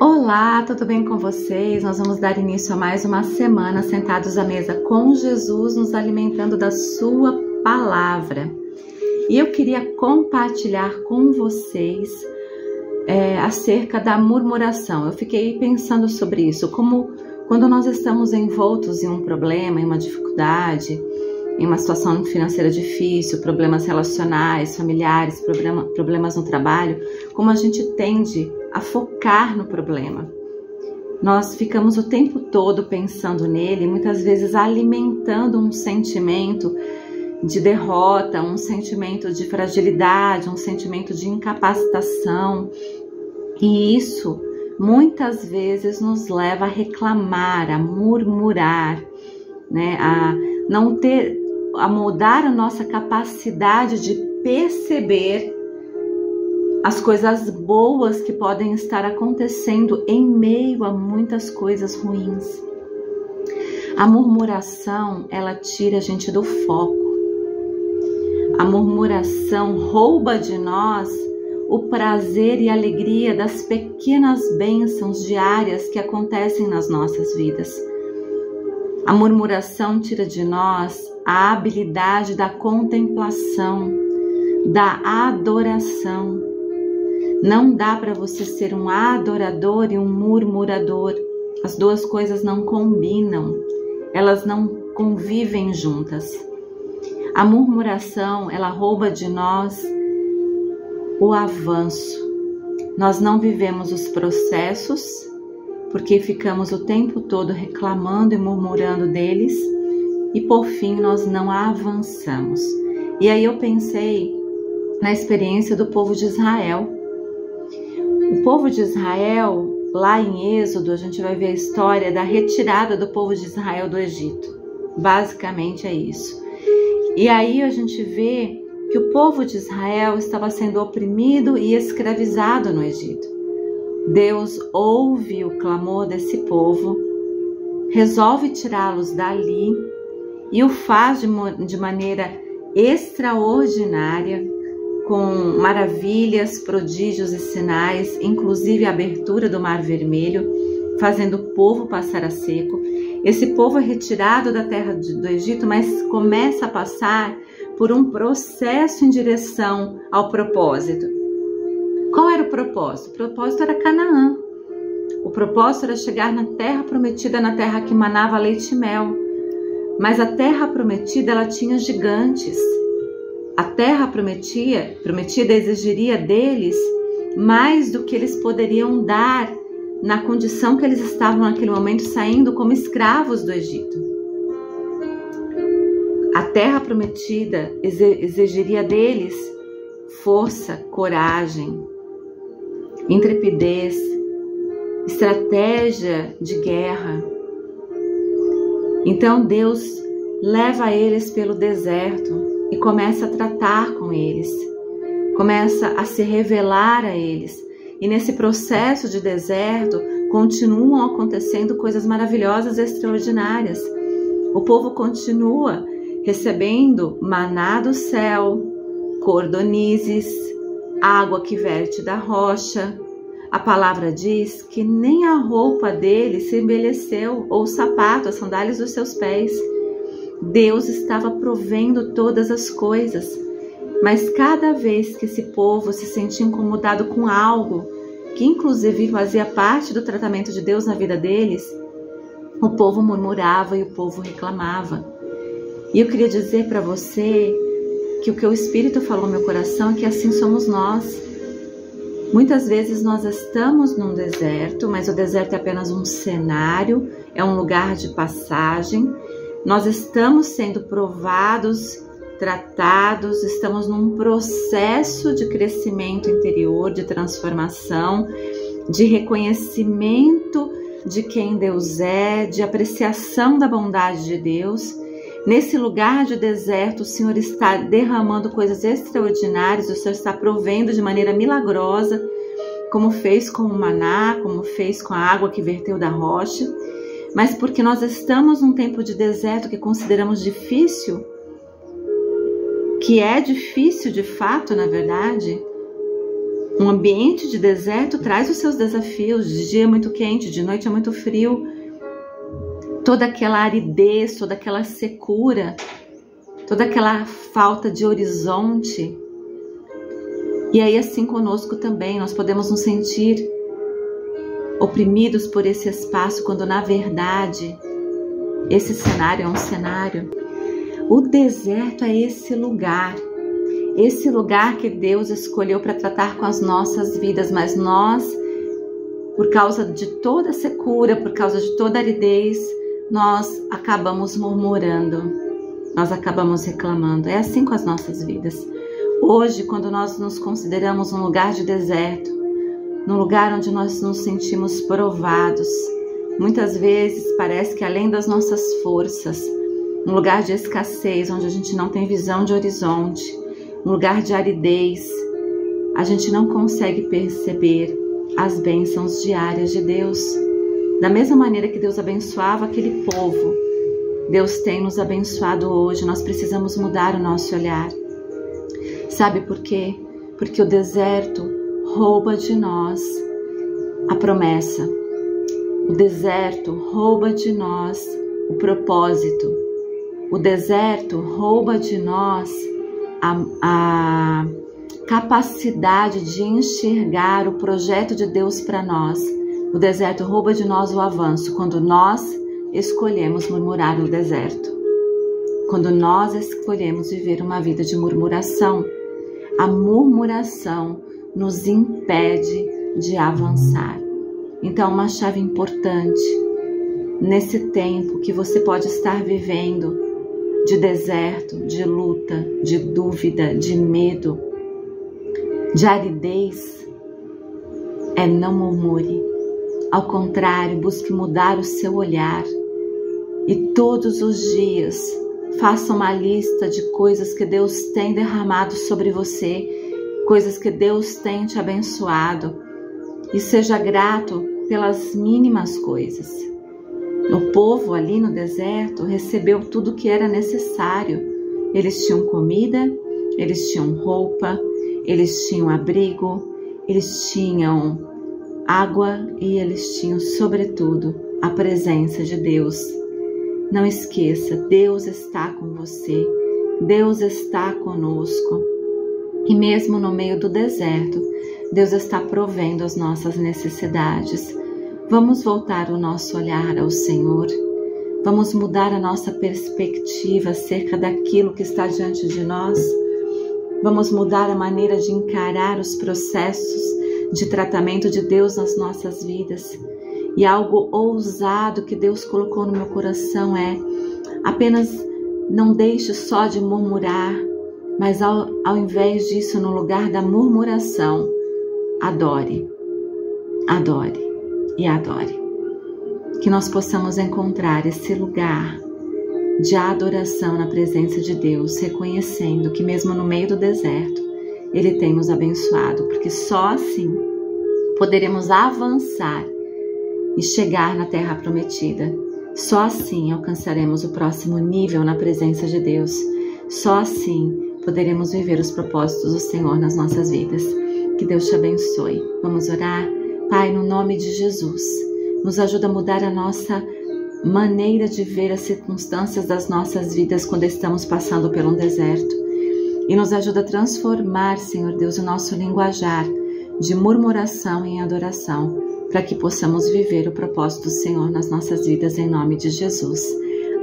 Olá, tudo bem com vocês? Nós vamos dar início a mais uma semana sentados à mesa com Jesus, nos alimentando da sua palavra. E eu queria compartilhar com vocês acerca da murmuração. Eu fiquei pensando sobre isso, como quando nós estamos envoltos em um problema, em uma dificuldade, em uma situação financeira difícil, problemas relacionais, familiares, problemas no trabalho, como a gente tende a focar no problema. Nós ficamos o tempo todo pensando nele, muitas vezes alimentando um sentimento de derrota, um sentimento de fragilidade, um sentimento de incapacitação. E isso muitas vezes nos leva a reclamar, a murmurar, a mudar a nossa capacidade de perceber as coisas boas que podem estar acontecendo em meio a muitas coisas ruins. A murmuração, ela tira a gente do foco. A murmuração rouba de nós o prazer e a alegria das pequenas bênçãos diárias que acontecem nas nossas vidas. A murmuração tira de nós a habilidade da contemplação, da adoração. Não dá para você ser um adorador e um murmurador. As duas coisas não combinam, elas não convivem juntas. A murmuração, ela rouba de nós o avanço. Nós não vivemos os processos porque ficamos o tempo todo reclamando e murmurando deles e por fim nós não avançamos. E aí eu pensei na experiência do povo de Israel. O povo de Israel, lá em Êxodo, a gente vai ver a história da retirada do povo de Israel do Egito. Basicamente é isso. E aí a gente vê que o povo de Israel estava sendo oprimido e escravizado no Egito. Deus ouve o clamor desse povo, resolve tirá-los dali e o faz de maneira extraordinária, com maravilhas, prodígios e sinais, inclusive a abertura do Mar Vermelho, fazendo o povo passar a seco. Esse povo é retirado da terra do Egito, mas começa a passar por um processo em direção ao propósito. Qual era o propósito? O propósito era Canaã. O propósito era chegar na terra prometida, na terra que manava leite e mel. Mas a terra prometida, ela tinha gigantes. A terra prometida exigiria deles mais do que eles poderiam dar na condição que eles estavam naquele momento saindo como escravos do Egito. A terra prometida exigiria deles força, coragem, intrepidez, estratégia de guerra. Então Deus leva eles pelo deserto e começa a tratar com eles, começa a se revelar a eles. E nesse processo de deserto continuam acontecendo coisas maravilhosas e extraordinárias. O povo continua recebendo maná do céu, cordonizes, água que verte da rocha. A palavra diz que nem a roupa dele se envelheceu, ou o sapato, as sandálias dos seus pés. Deus estava provendo todas as coisas, mas cada vez que esse povo se sentia incomodado com algo, que inclusive fazia parte do tratamento de Deus na vida deles, o povo murmurava e o povo reclamava. E eu queria dizer para você que o que o Espírito falou no meu coração é que assim somos nós. Muitas vezes nós estamos num deserto, mas o deserto é apenas um cenário, é um lugar de passagem. Nós estamos sendo provados, tratados, estamos num processo de crescimento interior, de transformação, de reconhecimento de quem Deus é, de apreciação da bondade de Deus. Nesse lugar de deserto, o Senhor está derramando coisas extraordinárias, o Senhor está provendo de maneira milagrosa, como fez com o maná, como fez com a água que verteu da rocha. Mas porque nós estamos num tempo de deserto que consideramos difícil, que é difícil de fato, na verdade, Um ambiente de deserto traz os seus desafios. De dia é muito quente, de noite é muito frio. Toda aquela aridez, toda aquela secura, toda aquela falta de horizonte. E aí assim conosco também, nós podemos nos sentir oprimidos por esse espaço, quando na verdade esse cenário é um cenário. O deserto é esse lugar que Deus escolheu para tratar com as nossas vidas, mas nós, por causa de toda a secura, por causa de toda a aridez, nós acabamos murmurando, nós acabamos reclamando. É assim com as nossas vidas. Hoje, quando nós nos consideramos um lugar de deserto, num lugar onde nós nos sentimos provados, muitas vezes parece que além das nossas forças, um lugar de escassez, onde a gente não tem visão de horizonte, um lugar de aridez, a gente não consegue perceber as bênçãos diárias de Deus. Da mesma maneira que Deus abençoava aquele povo, Deus tem nos abençoado hoje. Nós precisamos mudar o nosso olhar. Sabe por quê? Porque o deserto rouba de nós a promessa. O deserto rouba de nós o propósito. O deserto rouba de nós a capacidade de enxergar o projeto de Deus para nós. O deserto rouba de nós o avanço quando nós escolhemos murmurar no deserto. Quando nós escolhemos viver uma vida de murmuração, a murmuração nos impede de avançar. Então, uma chave importante nesse tempo que você pode estar vivendo de deserto, de luta, de dúvida, de medo, de aridez, é não murmure. Ao contrário, busque mudar o seu olhar e todos os dias faça uma lista de coisas que Deus tem derramado sobre você, coisas que Deus tem te abençoado, e seja grato pelas mínimas coisas. O povo ali no deserto recebeu tudo que era necessário. Eles tinham comida, eles tinham roupa, eles tinham abrigo, eles tinham água e eles tinham, sobretudo, a presença de Deus. Não esqueça, Deus está com você, Deus está conosco. E mesmo no meio do deserto, Deus está provendo as nossas necessidades. Vamos voltar o nosso olhar ao Senhor. Vamos mudar a nossa perspectiva acerca daquilo que está diante de nós. Vamos mudar a maneira de encarar os processos de tratamento de Deus nas nossas vidas. E algo ousado que Deus colocou no meu coração é: apenas não deixe só de murmurar, mas ao invés disso, no lugar da murmuração, adore, adore e adore. Que nós possamos encontrar esse lugar de adoração na presença de Deus, reconhecendo que mesmo no meio do deserto, Ele tem nos abençoado, porque só assim poderemos avançar e chegar na terra prometida. Só assim alcançaremos o próximo nível na presença de Deus. Só assim poderemos viver os propósitos do Senhor nas nossas vidas. Que Deus te abençoe. Vamos orar? Pai, no nome de Jesus, nos ajuda a mudar a nossa maneira de ver as circunstâncias das nossas vidas quando estamos passando por um deserto. E nos ajuda a transformar, Senhor Deus, o nosso linguajar de murmuração em adoração, para que possamos viver o propósito do Senhor nas nossas vidas, em nome de Jesus.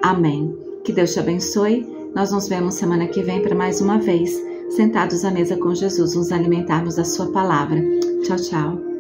Amém. Que Deus te abençoe. Nós nos vemos semana que vem para mais uma vez, sentados à mesa com Jesus, nos alimentarmos da sua palavra. Tchau, tchau.